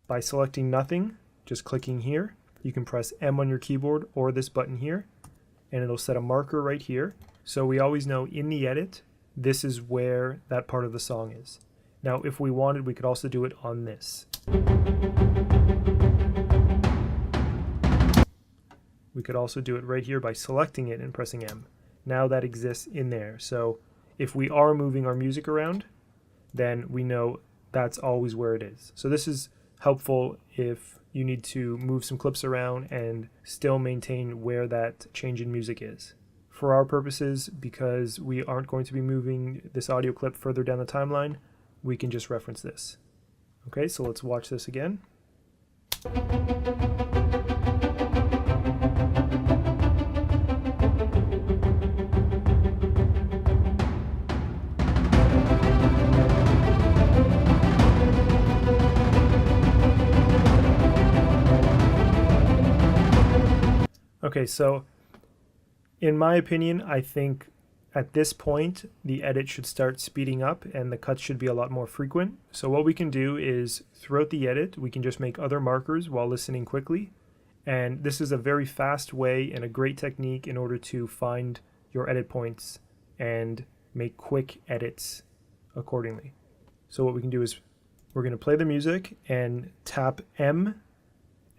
by selecting nothing, just clicking here. You can press M on your keyboard or this button here, and it'll set a marker right here. So we always know in the edit, this is where that part of the song is. Now, if we wanted, we could also do it on this. We could also do it right here by selecting it and pressing M. Now that exists in there. So if we are moving our music around, then we know that's always where it is. So this is helpful if you need to move some clips around and still maintain where that change in music is. For our purposes, because we aren't going to be moving this audio clip further down the timeline, we can just reference this. Okay, so let's watch this again. Okay, so in my opinion, I think at this point, the edit should start speeding up and the cuts should be a lot more frequent. So what we can do is throughout the edit, we can just make other markers while listening quickly. And this is a very fast way and a great technique in order to find your edit points and make quick edits accordingly. So what we can do is we're going to play the music and tap M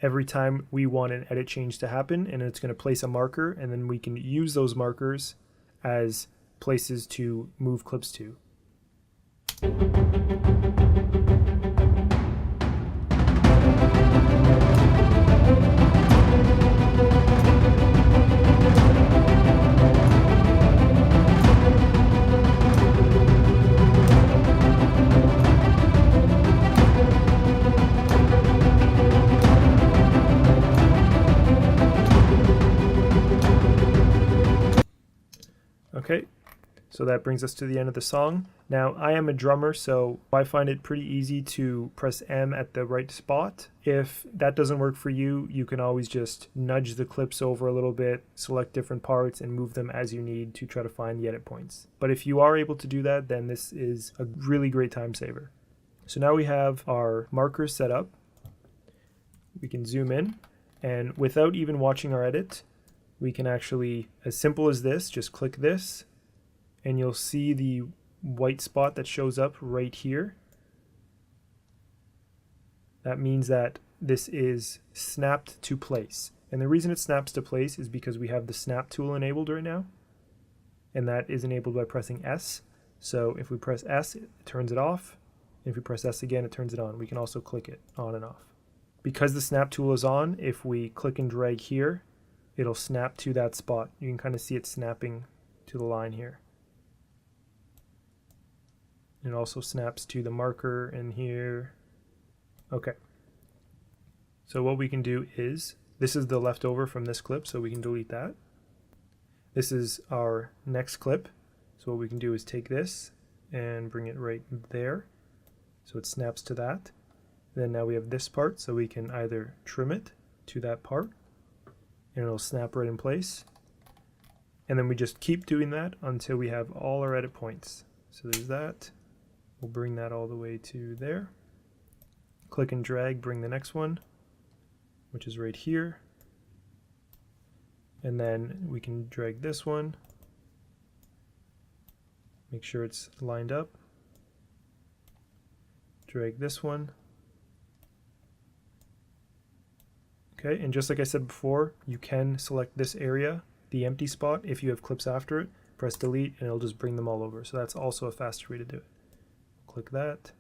every time we want an edit change to happen, and it's going to place a marker, and then we can use those markers as places to move clips to. Okay, so that brings us to the end of the song. Now, I am a drummer, so I find it pretty easy to press M at the right spot. If that doesn't work for you, you can always just nudge the clips over a little bit, select different parts, and move them as you need to try to find the edit points. But if you are able to do that, then this is a really great time saver. So now we have our markers set up. We can zoom in, and without even watching our edit, we can actually, as simple as this, just click this, and you'll see the white spot that shows up right here. That means that this is snapped to place. And the reason it snaps to place is because we have the snap tool enabled right now, and that is enabled by pressing S. So if we press S, it turns it off. And if we press S again, it turns it on. We can also click it on and off. Because the snap tool is on, if we click and drag here, it'll snap to that spot. You can kind of see it snapping to the line here. It also snaps to the marker in here. Okay. So what we can do is, this is the leftover from this clip, so we can delete that. This is our next clip. So what we can do is take this and bring it right there. So it snaps to that. Then now we have this part, so we can either trim it to that part, and it'll snap right in place. And then we just keep doing that until we have all our edit points. So there's that. We'll bring that all the way to there. Click and drag, bring the next one, which is right here. And then we can drag this one. Make sure it's lined up. Drag this one. Okay, and just like I said before, you can select this area, the empty spot, if you have clips after it. Press delete and it'll just bring them all over. So that's also a faster way to do it. Click that.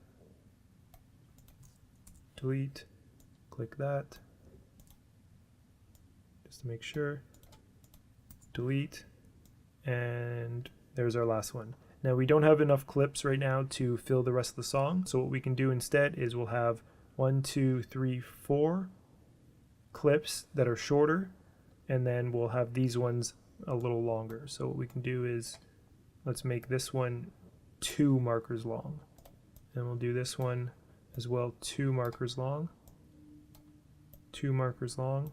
Delete. Click that. Just to make sure. Delete. And there's our last one. Now we don't have enough clips right now to fill the rest of the song. So what we can do instead is we'll have 1, 2, 3, 4 clips that are shorter, and then we'll have these ones a little longer. So what we can do is, let's make this one 2 markers long, and we'll do this one as well, 2 markers long, 2 markers long,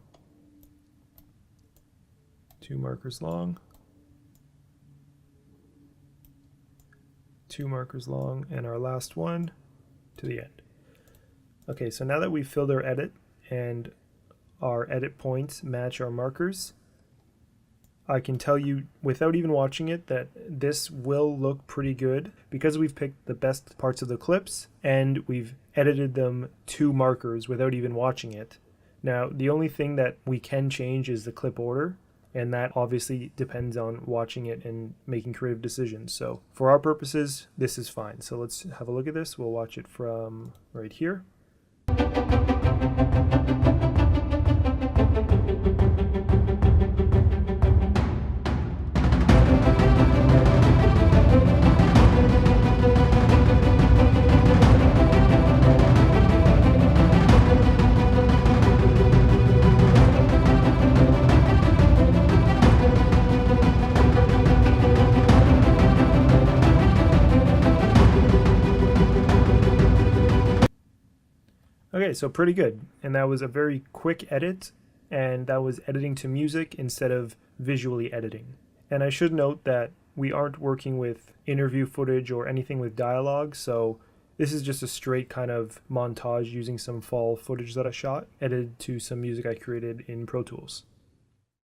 2 markers long, 2 markers long, and our last one to the end. Okay, so now that we've filled our edit and our edit points match our markers, I can tell you without even watching it that this will look pretty good because we've picked the best parts of the clips and we've edited them to markers without even watching it. Now, the only thing that we can change is the clip order, and that obviously depends on watching it and making creative decisions. So for our purposes, this is fine. So let's have a look at this. We'll watch it from right here. Okay, so pretty good. And that was a very quick edit, and that was editing to music instead of visually editing. And I should note that we aren't working with interview footage or anything with dialogue, so this is just a straight kind of montage using some fall footage that I shot, edited to some music I created in Pro Tools.